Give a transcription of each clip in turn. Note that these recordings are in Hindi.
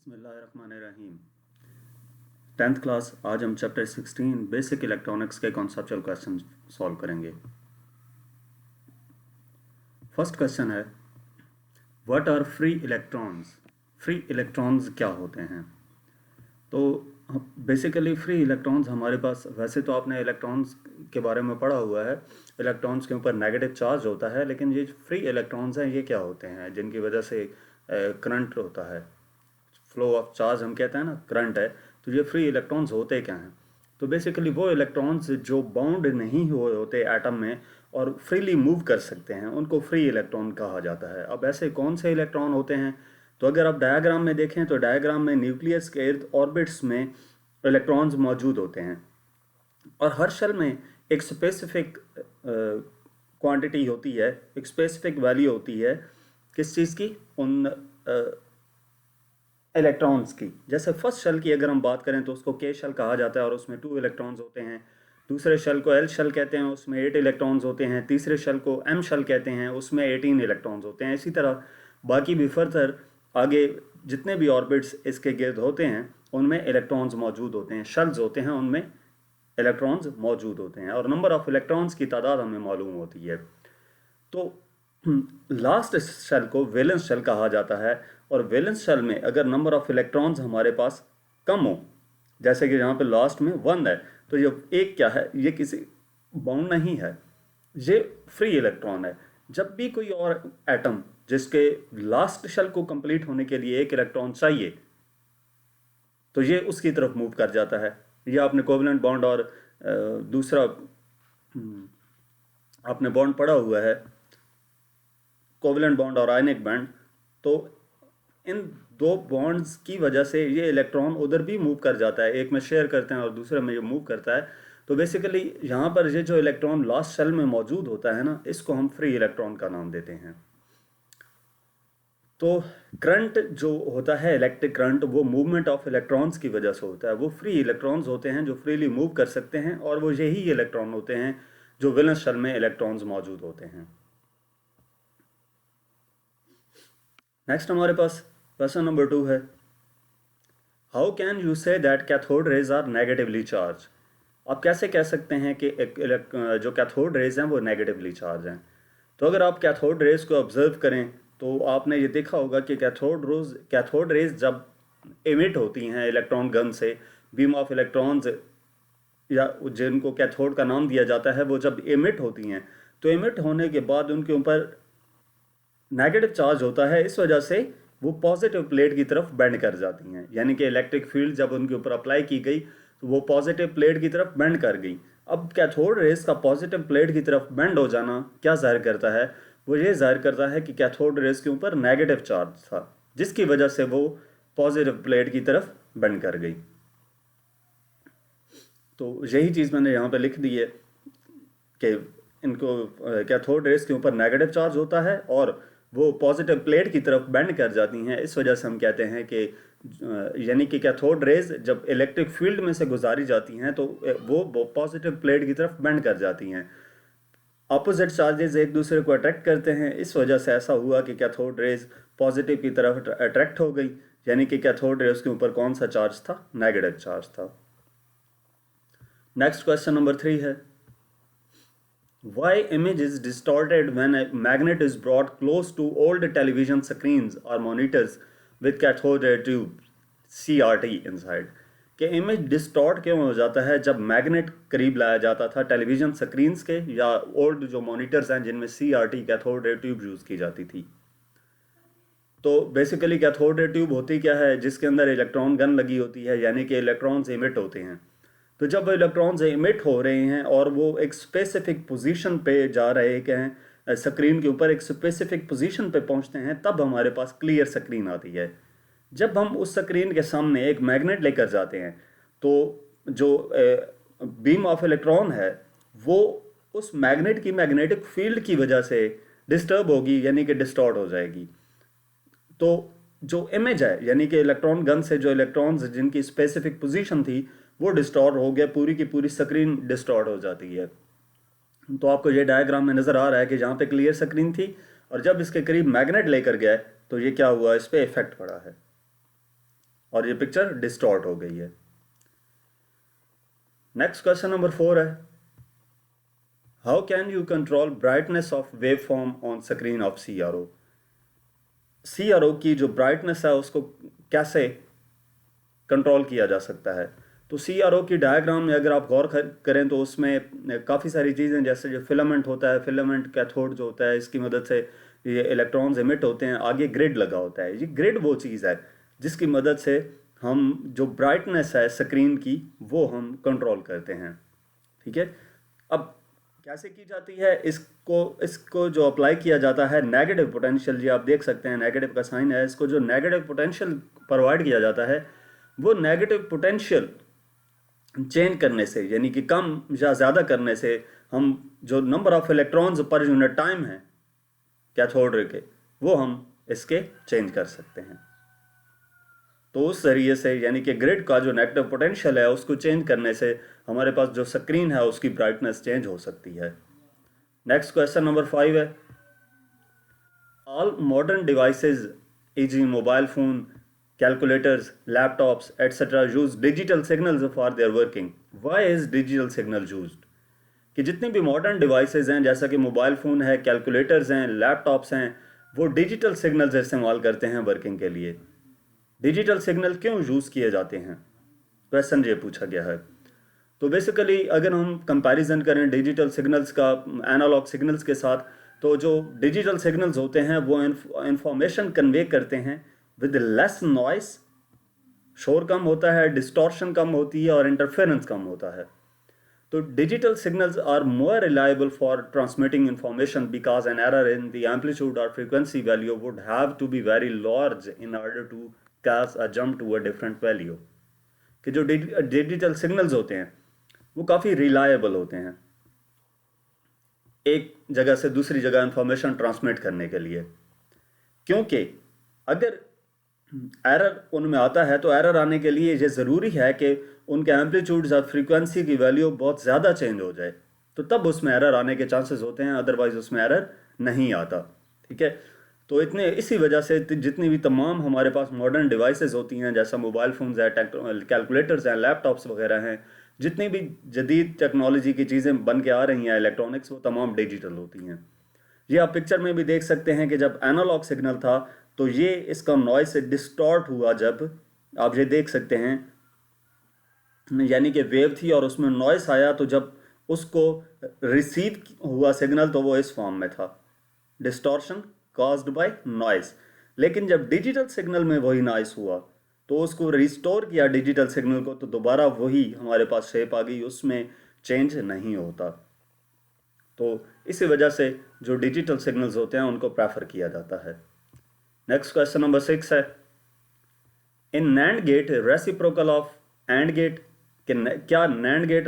बिस्मिल्लाहिर्रहमानिर्रहीम। 10th class. आज हम चैप्टर 16 बेसिक इलेक्ट्रॉनिक्स के कॉन्सेप्चुअल क्वेश्चन सॉल्व करेंगे। फर्स्ट क्वेश्चन है, what are free electrons. Free electrons क्या होते हैं? तो बेसिकली फ्री इलेक्ट्रॉन्स हमारे पास, वैसे तो आपने इलेक्ट्रॉन्स के बारे में पढ़ा हुआ है, इलेक्ट्रॉन्स के ऊपर नेगेटिव चार्ज होता है, लेकिन ये फ्री इलेक्ट्रॉन्स हैं ये क्या होते हैं जिनकी वजह से करंट होता है, फ्लो ऑफ चार्ज हम कहते हैं ना, करंट है। तो ये फ्री इलेक्ट्रॉन्स होते क्या हैं? तो बेसिकली वो इलेक्ट्रॉन्स जो बाउंड नहीं हुए होते एटम में और फ्रीली मूव कर सकते हैं, उनको फ्री इलेक्ट्रॉन कहा जाता है। अब ऐसे कौन से इलेक्ट्रॉन होते हैं? तो अगर आप डायग्राम में देखें तो डायग्राम में न्यूक्लियस के इर्द ऑर्बिट्स में इलेक्ट्रॉन्स मौजूद होते हैं और हर शेल में एक स्पेसिफिक क्वांटिटी होती है, एक स्पेसिफिक वैल्यू होती है। किस चीज़ की? उन इलेक्ट्रॉन्स की। जैसे फर्स्ट शेल की अगर हम बात करें तो उसको के शेल कहा जाता है और उसमें 2 इलेक्ट्रॉन्स होते हैं। दूसरे शेल को एल शेल कहते हैं, उसमें 8 इलेक्ट्रॉन्स होते हैं। तीसरे शेल को एम शेल कहते हैं, उसमें 18 इलेक्ट्रॉन्स होते हैं। इसी तरह बाकी भी फर्दर आगे जितने भी ऑर्बिट्स इसके गिर्द होते हैं उनमें इलेक्ट्रॉन्स मौजूद होते हैं, शेल्स होते हैं, उनमें इलेक्ट्रॉन्स मौजूद होते हैं और नंबर ऑफ इलेक्ट्रॉन्स की तादाद हमें मालूम होती है। तो लास्ट शेल को वैलेंस शेल कहा जाता है और वैलेंस शेल में अगर नंबर ऑफ इलेक्ट्रॉन्स हमारे पास कम हो, जैसे कि यहाँ पे लास्ट में 1 है, तो ये एक क्या है? ये किसी बाउंड नहीं है, ये फ्री इलेक्ट्रॉन है। जब भी कोई और एटम जिसके लास्ट शेल को कंप्लीट होने के लिए 1 इलेक्ट्रॉन चाहिए तो ये उसकी तरफ मूव कर जाता है। ये आपने कोवलेंट बॉन्ड और दूसरा आपने बॉन्ड पढ़ा हुआ है, कोवलेंट बॉन्ड और आयनिक बॉन्ड। तो इन 2 बॉन्ड्स की वजह से ये इलेक्ट्रॉन उधर भी मूव कर जाता है, एक में शेयर करते हैं और दूसरे में ये मूव करता है। तो बेसिकली यहाँ पर ये जो इलेक्ट्रॉन लास्ट शेल में मौजूद होता है ना, इसको हम फ्री इलेक्ट्रॉन का नाम देते हैं। तो करंट जो होता है, इलेक्ट्रिक करंट, वो मूवमेंट ऑफ इलेक्ट्रॉन्स की वजह से होता है। वो फ्री इलेक्ट्रॉन्स होते हैं जो फ्रीली मूव कर सकते हैं और वो यही इलेक्ट्रॉन होते हैं जो वैलेंस शेल में इलेक्ट्रॉन्स मौजूद होते हैं। नेक्स्ट हमारे पास क्वेश्चन नंबर 2 है, how can you say that cathode rays are negatively charge. आप कैसे कह सकते हैं कि जो कैथोड रेज हैं वो नेगेटिवली चार्ज हैं? तो अगर आप कैथोड रेज को ऑब्जर्व करें तो आपने ये देखा होगा कि कैथोड रेज जब एमिट होती हैं इलेक्ट्रॉन गन से, बीम ऑफ इलेक्ट्रॉन्स या जिनको कैथोड का नाम दिया जाता है, वो जब एमिट होती हैं तो एमिट होने के बाद उनके ऊपर नेगेटिव चार्ज होता है। इस वजह से वो पॉजिटिव प्लेट की तरफ बेंड कर जाती हैं, यानी कि इलेक्ट्रिक फील्ड जब उनके ऊपर अप्लाई की गई तो वो पॉजिटिव प्लेट की तरफ बेंड कर गई। अब कैथोड रेज का पॉजिटिव प्लेट की तरफ बेंड हो जाना क्या जाहिर करता है? वो ये जाहिर करता है कि कैथोड रेज के ऊपर नेगेटिव चार्ज था, जिसकी वजह से वो पॉजिटिव प्लेट की तरफ बेंड कर गई। तो यही चीज़ मैंने यहाँ पे लिख दी है कि इनको कैथोड रेज के ऊपर नेगेटिव चार्ज होता है और वो पॉजिटिव प्लेट की तरफ बेंड कर जाती हैं। इस वजह से हम कहते हैं कि यानी कि कैथोड रेज जब इलेक्ट्रिक फील्ड में से गुजारी जाती हैं तो वो पॉजिटिव प्लेट की तरफ बेंड कर जाती हैं। अपोजिट चार्जेस एक दूसरे को अट्रैक्ट करते हैं, इस वजह से ऐसा हुआ कि कैथोड रेज पॉजिटिव की तरफ अट्रैक्ट हो गई, यानी कि कैथोड रेज के ऊपर कौन सा चार्ज था? नेगेटिव चार्ज था। नेक्स्ट क्वेश्चन नंबर 3 है, why image is distorted when a magnet is brought close to old television screens or monitors with cathode ray tube CRT inside। कि इमेज डिस्टॉर्ट क्यों हो जाता है जब मैग्नेट करीब लाया जाता था टेलीविजन स्क्रीन्स के या ओल्ड जो मॉनिटर्स हैं जिनमें CRT cathode ray tube use की जाती थी। तो बेसिकली कैथोड रे ट्यूब होती क्या है? जिसके अंदर इलेक्ट्रॉन गन लगी होती है, यानी कि इलेक्ट्रॉन्स इमिट होते हैं। तो जब वो इलेक्ट्रॉन्स इमिट हो रहे हैं और वो एक स्पेसिफिक पोजीशन पे जा रहे हैं, स्क्रीन के ऊपर एक स्पेसिफिक पोजीशन पे पहुंचते हैं, तब हमारे पास क्लियर स्क्रीन आती है। जब हम उस स्क्रीन के सामने एक मैग्नेट लेकर जाते हैं तो जो बीम ऑफ इलेक्ट्रॉन है वो उस मैग्नेट की मैग्नेटिक फील्ड की वजह से डिस्टर्ब होगी, यानी कि डिस्टॉर्ट हो जाएगी। तो जो इमेज है, यानी कि इलेक्ट्रॉन गन से जो इलेक्ट्रॉन्स जिनकी स्पेसिफिक पोजीशन थी वो डिस्टॉर्ट हो गया, पूरी की पूरी स्क्रीन डिस्टॉर्ट हो जाती है। तो आपको ये डायग्राम में नज़र आ रहा है कि जहाँ पे क्लियर स्क्रीन थी और जब इसके करीब मैग्नेट लेकर गया तो ये क्या हुआ? इस पर इफेक्ट पड़ा है। और ये पिक्चर डिस्टॉर्ट हो गई है। नेक्स्ट क्वेश्चन नंबर 4 है, how can you control brightness of wave form on screen of CRO? CRO की जो ब्राइटनेस है उसको कैसे कंट्रोल किया जा सकता है? तो CRO की डायग्राम में अगर आप गौर करें तो उसमें काफ़ी सारी चीज़ें, जैसे जो फिलामेंट होता है, फिलामेंट कैथोड जो होता है, इसकी मदद से ये इलेक्ट्रॉन्स एमिट होते हैं, आगे ग्रिड लगा होता है। ये ग्रिड वो चीज़ है जिसकी मदद से हम जो ब्राइटनेस है स्क्रीन की वो हम कंट्रोल करते हैं। ठीक है, अब कैसे की जाती है? इसको जो अप्लाई किया जाता है नेगेटिव पोटेंशियल, जी आप देख सकते हैं नेगेटिव का साइन है, इसको जो नेगेटिव पोटेंशियल प्रोवाइड किया जाता है वो नेगेटिव पोटेंशियल चेंज करने से, यानी कि कम या ज़्यादा करने से, हम जो number of electrons per unit time है कैथोड रे के, वो हम इसके चेंज कर सकते हैं। तो उस जरिए से, यानी कि ग्रिड का जो नेगेटिव पोटेंशियल है उसको चेंज करने से हमारे पास जो स्क्रीन है उसकी ब्राइटनेस चेंज हो सकती है। नेक्स्ट क्वेश्चन नंबर 5 है, all modern devices e.g. Mobile phone, calculators, laptops etcetera use digital signals for their working. Why is digital signal used? कि जितने भी मॉडर्न डिवाइसेस हैं, जैसा कि मोबाइल फ़ोन है, कैलकुलेटर्स हैं, लैपटॉप्स हैं, वो डिजिटल सिग्नल्स इस्तेमाल करते हैं वर्किंग के लिए। डिजिटल सिग्नल क्यों यूज़ किए जाते हैं? क्वेश्चन ये पूछा गया है। तो बेसिकली अगर हम कंपैरिजन करें डिजिटल सिग्नल्स का एनालॉग सिग्नल्स के साथ, तो जो डिजिटल सिग्नल्स होते हैं वो इंफॉर्मेशन कन्वे करते हैं विद लेस नॉइस, शोर कम होता है, डिस्टॉर्शन कम होती है और इंटरफेरेंस कम होता है। तो digital signals are more reliable for transmitting information because an error in the amplitude or frequency value would have to be very large in order to cause a jump to a different value। कि जो digital signals होते हैं वो काफ़ी reliable होते हैं एक जगह से दूसरी जगह इंफॉर्मेशन ट्रांसमिट करने के लिए, क्योंकि अगर एरर उनमें आता है तो एरर आने के लिए ये ज़रूरी है कि उनके एम्पलीट्यूड्स और फ्रीक्वेंसी की वैल्यू बहुत ज़्यादा चेंज हो जाए, तो तब उसमें एरर आने के चांसेस होते हैं, अदरवाइज उसमें एरर नहीं आता। ठीक है, तो इसी वजह से जितनी भी तमाम हमारे पास मॉडर्न डिवाइसेस होती हैं, जैसा मोबाइल फ़ोन्स है, कैलकुलेटर्स हैं, लैपटॉप्स वगैरह हैं, जितनी भी जदीद टेक्नोलॉजी की चीज़ें बन के आ रही हैं इलेक्ट्रॉनिक्स, वो तमाम डिजिटल होती हैं। ये आप पिक्चर में भी देख सकते हैं कि जब एनालॉग सिग्नल था तो ये इसका नॉइज से डिस्टॉर्ट हुआ, जब आप ये देख सकते हैं, यानी कि वेव थी और उसमें नॉइस आया, तो जब उसको रिसीव हुआ सिग्नल तो वो इस फॉर्म में था, डिस्टॉर्शन कॉज्ड बाय नॉइस। लेकिन जब डिजिटल सिग्नल में वही नॉइस हुआ तो उसको रिस्टोर किया डिजिटल सिग्नल को, तो दोबारा वही हमारे पास शेप आ गई, उसमें चेंज नहीं होता। तो इसी वजह से जो डिजिटल सिग्नल्स होते हैं उनको प्रेफर किया जाता है। नेक्स्ट क्वेश्चन नंबर 6 है, in NAND gate reciprocal of AND gate, क्या नैंड गेट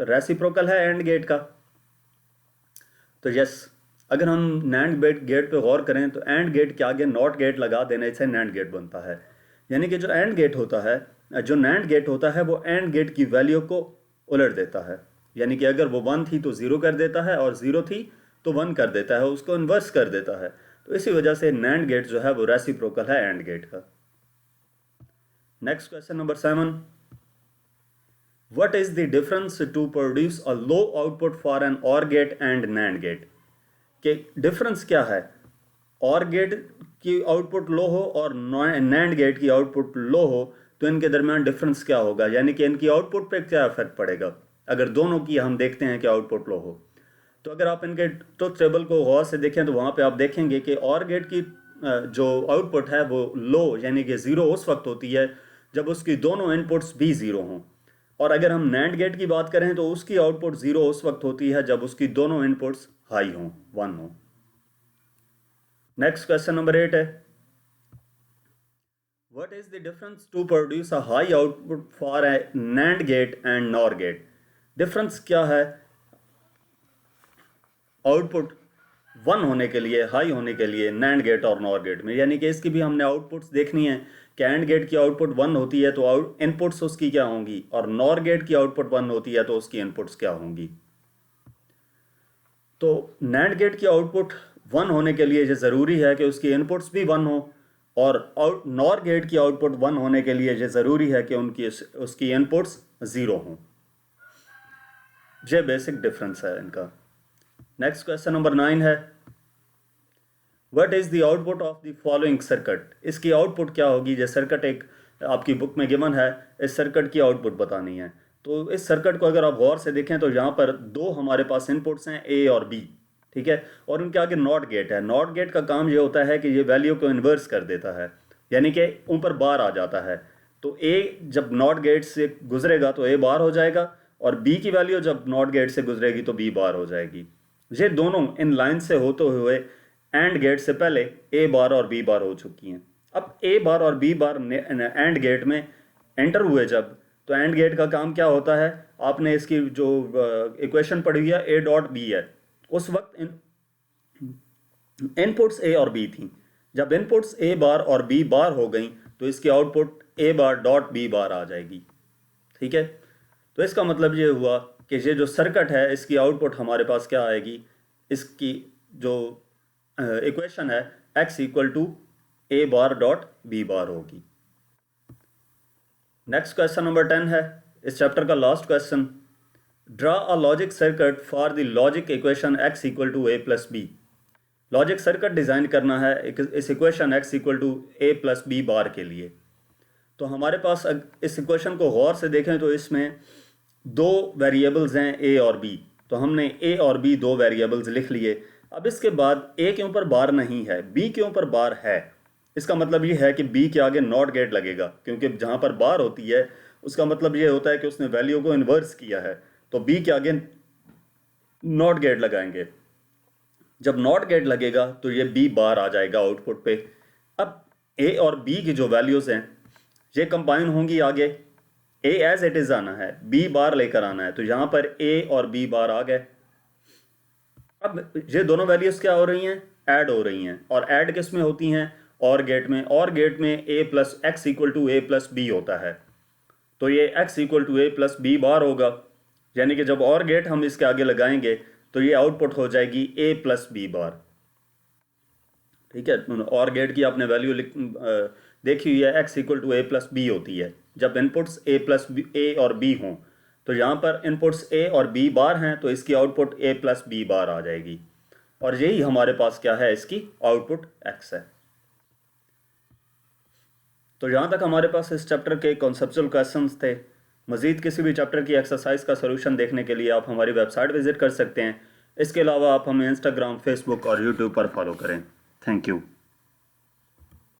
रेसिप्रोकल है एंड गेट का? तो यस, अगर हम नैंड गेट पे गौर करें तो एंड गेट के आगे नॉट गेट लगा देने से नैंड गेट बनता है। यानी कि जो एंड गेट होता है, जो नैंड गेट होता है वो एंड गेट की वैल्यू को उलट देता है, यानी कि अगर वो 1 थी तो 0 कर देता है और 0 थी तो 1 कर देता है, उसको इन्वर्स कर देता है। तो इसी वजह से नैंड गेट जो है वो रेसिप्रोकल है एंड गेट का। Next question number 7, What is the difference to produce a low output for an OR gate and NAND gate? कि डिफरेंस क्या है, OR गेट की आउटपुट लो हो और NAND गेट की आउटपुट लो हो, तो इनके दरमियान डिफरेंस क्या होगा, यानी कि इनकी आउटपुट पे क्या इफेक्ट पड़ेगा अगर दोनों की हम देखते हैं कि आउटपुट लो हो। तो अगर आप इनके ट्रुथ टेबल को गौर से देखें तो वहाँ पे आप देखेंगे कि OR गेट की जो आउटपुट है वो लो, यानी कि 0 उस वक्त होती है जब उसकी दोनों इनपुट्स भी 0 हों, और अगर हम नैंड गेट की बात करें तो उसकी आउटपुट 0 उस वक्त होती है जब उसकी दोनों इनपुट्स हाई हों, 1 हो। नेक्स्ट क्वेश्चन नंबर 8 है, what is the difference to produce a high output for a NAND gate and NOR gate? Difference क्या है आउटपुट 1 होने के लिए, हाई होने के लिए नैंड गेट और नॉर गेट में? यानी कि इसकी भी हमने आउटपुट्स देखनी है कि एंड गेट की आउटपुट 1 होती है तो इनपुट्स उसकी क्या होंगी, और नॉर गेट की आउटपुट 1 होती है तो उसकी इनपुट्स क्या होंगी। तो नैंड गेट की आउटपुट 1 होने के लिए ये ज़रूरी है कि उसकी इनपुट्स भी 1 हो और नॉर गेट की आउटपुट 1 होने के लिए ये ज़रूरी है कि उसकी इनपुट्स 0 हों। ये बेसिक डिफरेंस है इनका। नेक्स्ट क्वेश्चन नंबर 9 है, what is the output of the following circuit. इसकी आउटपुट क्या होगी। ये सर्किट एक आपकी बुक में गिवन है, इस सर्किट की आउटपुट बतानी है। तो इस सर्किट को अगर आप गौर से देखें तो यहाँ पर दो हमारे पास इनपुट्स हैं, ए और बी, ठीक है, और उनके आगे नॉट गेट है। नॉट गेट का काम ये होता है कि ये वैल्यू को इन्वर्स कर देता है, यानी कि ऊपर बार आ जाता है। तो ए जब नॉट गेट से गुजरेगा तो ए बार हो जाएगा, और बी की वैल्यू जब नॉट गेट से गुजरेगी तो बी बार हो जाएगी। ये दोनों इन लाइन से होते हुए एंड गेट से पहले ए बार और बी बार हो चुकी हैं। अब ए बार और बी बार एंड गेट में एंटर हुए जब, तो एंड गेट का काम क्या होता है, आपने इसकी जो इक्वेशन पढ़ी है ए डॉट बी है, उस वक्त इनपुट्स ए और बी थी। जब इनपुट्स ए बार और बी बार हो गई तो इसकी आउटपुट ए बार डॉट बी बार आ जाएगी, ठीक है। तो इसका मतलब ये हुआ कि ये जो सर्किट है इसकी आउटपुट हमारे पास क्या आएगी, इसकी जो इक्वेशन है x equal to A bar dot B bar होगी। नेक्स्ट क्वेश्चन नंबर 10 है, इस चैप्टर का last question, draw a logic circuit for the logic equation x equal to A plus B. Logic circuit design करना है इस equation x equal to A plus B bar के लिए। तो हमारे पास इस इक्वेशन को गौर से देखें तो इसमें दो वेरिएबल्स हैं ए और बी। तो हमने ए और बी दो वेरिएबल्स लिख लिए। अब इसके बाद ए के ऊपर बार नहीं है, बी के ऊपर बार है। इसका मतलब ये है कि बी के आगे नॉट गेट लगेगा, क्योंकि जहाँ पर बार होती है उसका मतलब ये होता है कि उसने वैल्यू को इन्वर्स किया है। तो बी के आगे नॉट गेट लगाएंगे। जब नॉट गेट लगेगा तो ये बी बार आ जाएगा आउटपुट पे। अब ए और बी की जो वैल्यूज़ हैं ये कंबाइन होंगी आगे। ए एज इट इज़ आना है, बी बार लेकर आना है। तो यहाँ पर ए और बी बार आ गए। अब ये दोनों वैल्यूज़ क्या हो रही हैं, ऐड हो रही हैं। और ऐड किस में होती हैं, और गेट में। और गेट में A plus X equal to A plus B होता है। तो ये X equal to A plus B bar होगा, यानी कि जब और गेट हम इसके आगे लगाएंगे तो ये आउटपुट हो जाएगी ए प्लस बी बार, ठीक है। और गेट की आपने वैल्यू देखी हुई है, X equal to A plus B होती है जब इनपुट्स ए प्लस ए और बी हों। तो यहाँ पर इनपुट्स ए और बी बार हैं तो इसकी आउटपुट ए प्लस बी बार आ जाएगी। और यही हमारे पास क्या है, इसकी आउटपुट एक्स है। तो यहाँ तक हमारे पास इस चैप्टर के कॉन्सेप्चुअल क्वेश्चंस थे। मज़ीद किसी भी चैप्टर की एक्सरसाइज का सलूशन देखने के लिए आप हमारी वेबसाइट विजिट कर सकते हैं। इसके अलावा आप हमें इंस्टाग्राम, फेसबुक और यूट्यूब पर फॉलो करें। Thank you.